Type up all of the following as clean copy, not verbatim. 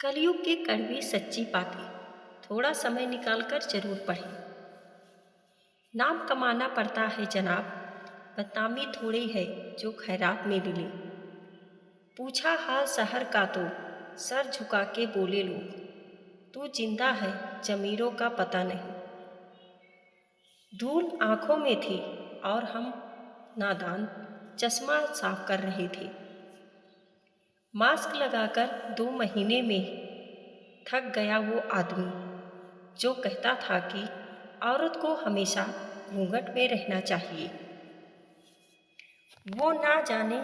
कलयुग की कड़वी सच्ची बातें थोड़ा समय निकालकर जरूर पढ़ें। नाम कमाना पड़ता है जनाब, बदनामी थोड़ी है जो खैरात में मिले। पूछा हाल शहर का तो सर झुका के बोले लोग, तू जिंदा है जमीरों का पता नहीं। धूल आंखों में थी और हम नादान चश्मा साफ कर रहे थे। मास्क लगाकर 2 महीने में थक गया वो आदमी जो कहता था कि औरत को हमेशा घूंघट में रहना चाहिए। वो ना जाने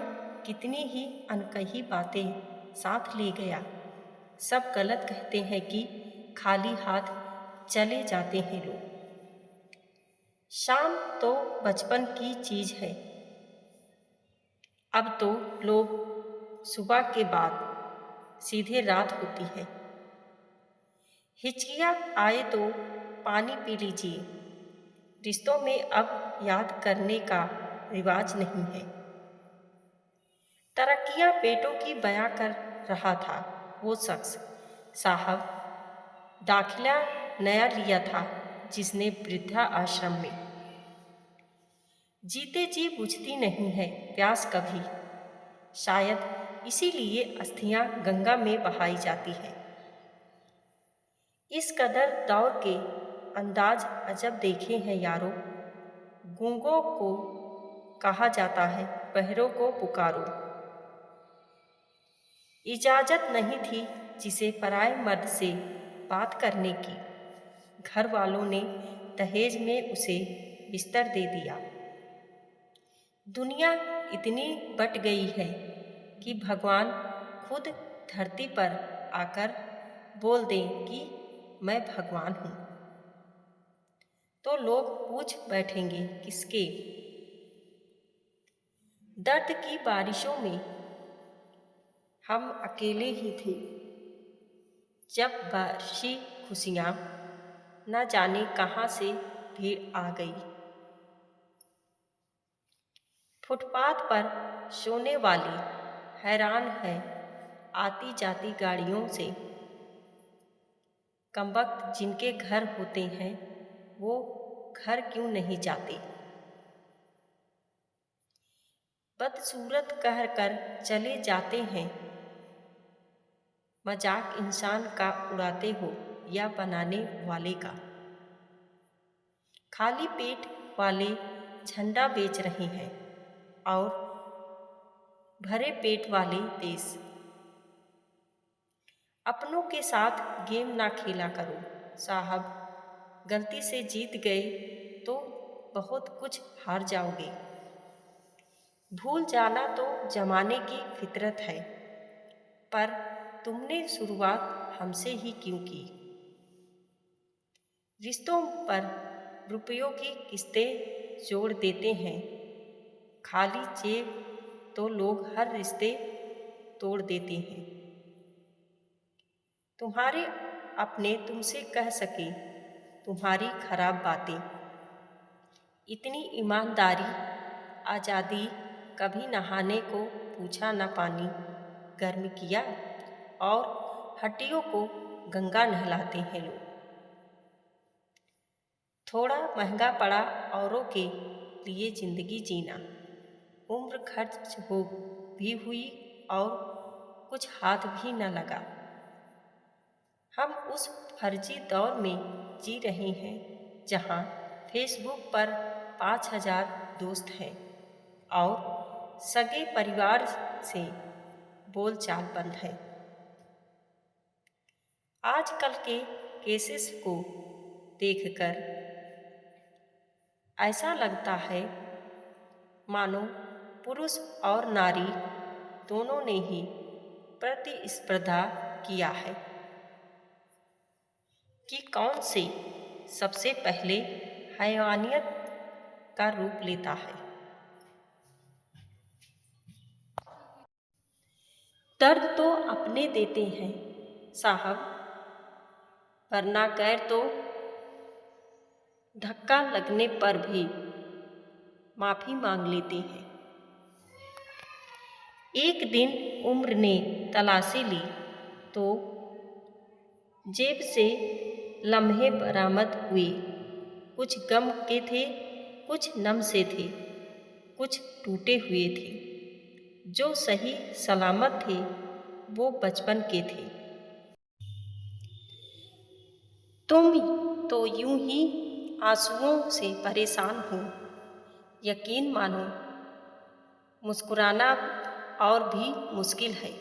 कितनी ही अनकही बातें साथ ले गया। सब गलत कहते हैं कि खाली हाथ चले जाते हैं लोग। शाम तो बचपन की चीज है, अब तो लोग सुबह के बाद सीधे रात होती है। हिचकियाँ आए तो पानी पी लीजिए, रिश्तों में अब याद करने का रिवाज नहीं है। तरक्कियां पेटों की बयां कर रहा था वो शख्स, साहब दाखिला नया लिया था जिसने वृद्धा आश्रम में। जीते जी बुझती नहीं है प्यास कभी, शायद इसीलिए अस्थियां गंगा में बहाई जाती है। इस कदर दौर के अंदाज अजब देखे हैं यारो, गूंगों को कहा जाता है बहरों को पुकारो। इजाजत नहीं थी जिसे पराए मर्द से बात करने की, घर वालों ने दहेज में उसे बिस्तर दे दिया। दुनिया इतनी बट गई है कि भगवान खुद धरती पर आकर बोल दें कि मैं भगवान हूँ, तो लोग पूछ बैठेंगे किसके। दर्द की बारिशों में हम अकेले ही थे, जब बरसी खुशियाँ न जाने कहाँ से भीड़ आ गई। फुटपाथ पर सोने वाली हैरान है आती जाती गाड़ियों से। कमबख्त जिनके घर होते हैं वो घर क्यों नहीं जाते। बदसूरत कह कर चले जाते हैं, मजाक इंसान का उड़ाते हो या बनाने वाले का। खाली पेट वाले झंडा बेच रहे हैं और भरे पेट वाले देश। अपनों के साथ गेम ना खेला करो साहब, गलती से जीत गए तो बहुत कुछ हार जाओगे। भूल जाना तो जमाने की फितरत है, पर तुमने शुरुआत हमसे ही क्यों की। रिश्तों पर रुपयों की किस्तें जोड़ देते हैं, खाली जेब तो लोग हर रिश्ते तोड़ देते हैं। तुम्हारे अपने तुमसे कह सके तुम्हारी खराब बातें, इतनी ईमानदारी आज़ादी कभी नहाने को पूछा न पानी गर्म किया, और हड्डियों को गंगा नहलाते हैं लोग। थोड़ा महंगा पड़ा औरों के लिए जिंदगी जीना, उम्र खर्च हो भी हुई और कुछ हाथ भी न लगा। हम उस फर्जी दौर में जी रहे हैं जहाँ फेसबुक पर 5,000 दोस्त हैं और सगे परिवार से बोलचाल बंद है। आजकल के केसेस को देखकर ऐसा लगता है मानो पुरुष और नारी दोनों ने ही प्रतिस्पर्धा किया है कि कौन से सबसे पहले हैवानियत का रूप लेता है। दर्द तो अपने देते हैं साहब, वरना गैर तो धक्का लगने पर भी माफी मांग लेते हैं। एक दिन उम्र ने तलाशी ली तो जेब से लम्हे बरामद हुए। कुछ गम के थे, कुछ नम से थे, कुछ टूटे हुए थे। जो सही सलामत थे वो बचपन के थे। तुम तो यूं ही आंसुओं से परेशान हो। यकीन मानो, मुस्कुराना और भी मुश्किल है।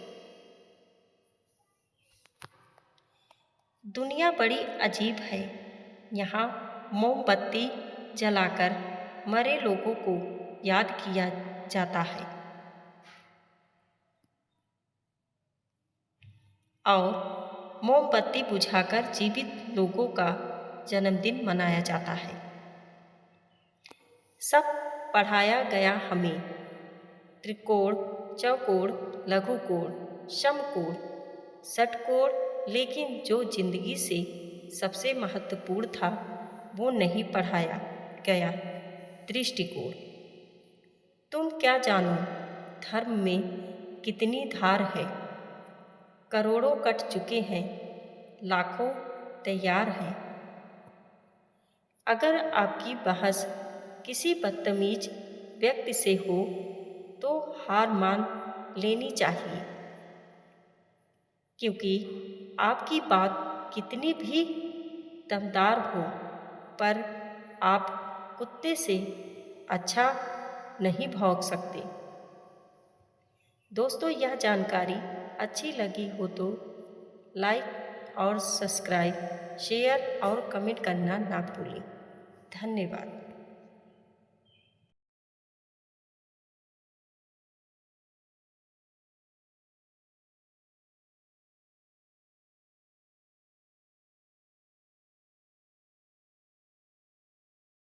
दुनिया बड़ी अजीब है। यहाँ मोमबत्ती जलाकर मरे लोगों को याद किया जाता है और मोमबत्ती बुझाकर जीवित लोगों का जन्मदिन मनाया जाता है। सब पढ़ाया गया हमें, त्रिकोण, चौकोण, लघुकोण, समकोण, षटकोण, लेकिन जो जिंदगी से सबसे महत्वपूर्ण था वो नहीं पढ़ाया गया, दृष्टिकोण। तुम क्या जानो धर्म में कितनी धार है। करोड़ों कट चुके हैं, लाखों तैयार हैं। अगर आपकी बहस किसी बदतमीज व्यक्ति से हो तो हार मान लेनी चाहिए, क्योंकि आपकी बात कितनी भी दमदार हो पर आप कुत्ते से अच्छा नहीं भौंक सकते। दोस्तों, यह जानकारी अच्छी लगी हो तो लाइक और सब्सक्राइब, शेयर और कमेंट करना ना भूलें। धन्यवाद।